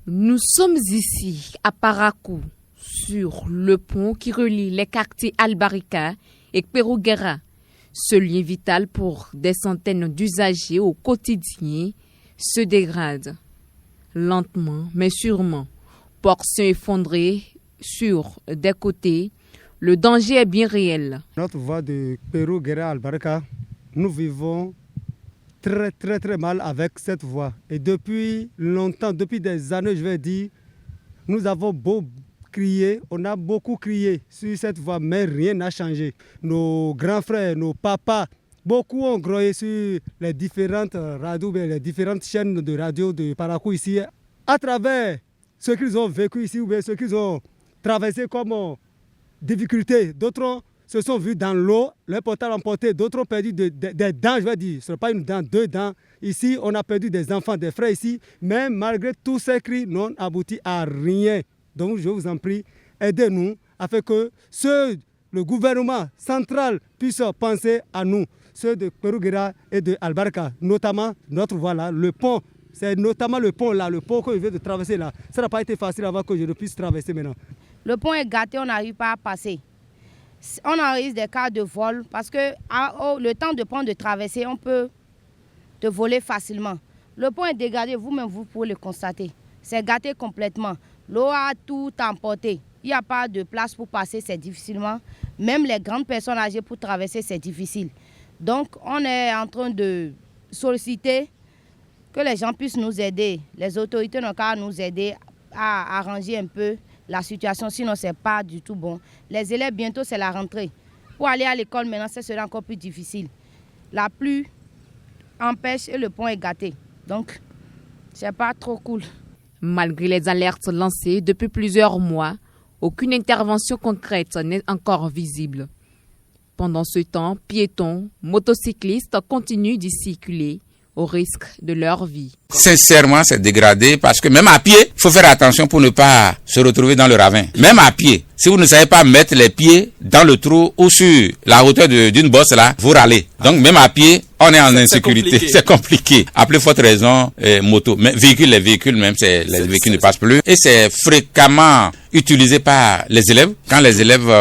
Nous sommes ici à Parakou, sur le pont qui relie les quartiers Albarika et Kperouguera. Ce lien vital pour des centaines d'usagers au quotidien se dégrade. Lentement mais sûrement, portions effondrées sur des côtés, le danger est bien réel. Notre voie de Kperouguera Albarika, nous vivons très mal avec cette voie. Et depuis longtemps, depuis des années, je vais dire, nous avons beau crier, on a beaucoup crié sur cette voie, mais rien n'a changé. Nos grands frères, nos papas, beaucoup ont grogné sur les différentes radios, les différentes chaînes de radio de Parakou ici, à travers ce qu'ils ont vécu ici ou bien ce qu'ils ont traversé comme difficulté. D'autres se sont vus dans l'eau, leur portable emporté, d'autres ont perdu des dents, je vais dire, ce n'est pas une dent, 2 dents. Ici, on a perdu des enfants, des frères ici, mais malgré tous ces cris, n'ont abouti à rien. Donc je vous en prie, aidez-nous afin que le gouvernement central puisse penser à nous, ceux de Kperouguera et de Albarika, notamment notre voie là, le pont. C'est notamment le pont là, le pont que je viens de traverser là. Ça n'a pas été facile avant que je ne puisse traverser maintenant. Le pont est gâté, on n'arrive pas à passer. On en risque des cas de vol parce que le temps de prendre de traverser, on peut te voler facilement. Le pont est dégradé, vous-même vous pouvez le constater. C'est gâté complètement. L'eau a tout emporté. Il n'y a pas de place pour passer, c'est difficilement. Même les grandes personnes âgées pour traverser, c'est difficile. Donc on est en train de solliciter que les gens puissent nous aider. Les autorités n'ont qu'à nous aider à arranger un peu la situation, sinon ce n'est pas du tout bon. Les élèves, bientôt c'est la rentrée. Pour aller à l'école maintenant, ce sera encore plus difficile. La pluie empêche et le pont est gâté. Donc, c'est pas trop cool. Malgré les alertes lancées depuis plusieurs mois, aucune intervention concrète n'est encore visible. Pendant ce temps, piétons, motocyclistes continuent d'y circuler au risque de leur vie. Sincèrement, c'est dégradé parce que même à pied, il faut faire attention pour ne pas se retrouver dans le ravin. Même à pied, si vous ne savez pas mettre les pieds dans le trou ou sur la hauteur d'une bosse là, vous râlez. Donc même à pied, on est en insécurité. C'est compliqué. Appelez forte raison moto. Mais les véhicules même, les véhicules ne passent plus. Et c'est fréquemment utilisé par les élèves. Quand les élèves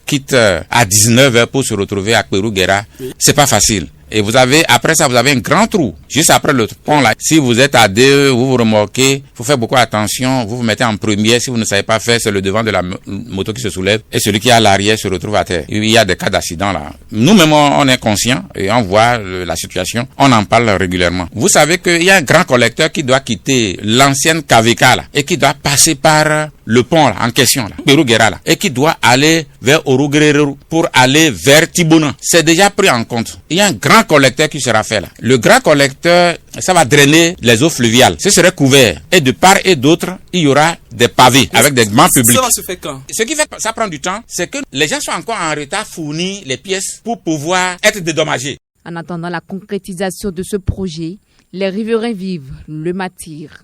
quittent à 19h pour se retrouver à Kperouguera, c'est pas facile. Et après ça, vous avez un grand trou, juste après le pont là. Si vous êtes à deux, vous vous remorquez, il faut faire beaucoup attention, vous vous mettez en première. Si vous ne savez pas faire, c'est le devant de la moto qui se soulève et celui qui est à l'arrière se retrouve à terre. Il y a des cas d'accident là. Nous-mêmes, on est conscients et on voit la situation, on en parle régulièrement. Vous savez qu'il y a un grand collecteur qui doit quitter l'ancienne KVK là et qui doit passer par le pont là, en question là, Kperouguera là, et qui doit aller vers Oruguerero pour aller vers Tibounan. C'est déjà pris en compte. Il y a un grand collecteur qui sera fait là. Le grand collecteur, ça va drainer les eaux fluviales. Ce serait couvert. Et de part et d'autre, il y aura des pavés avec des bancs publics. Ça va se faire quand? Ce qui fait que ça prend du temps, c'est que les gens sont encore en retard à fournir les pièces pour pouvoir être dédommagés. En attendant la concrétisation de ce projet, les riverains vivent le martyre.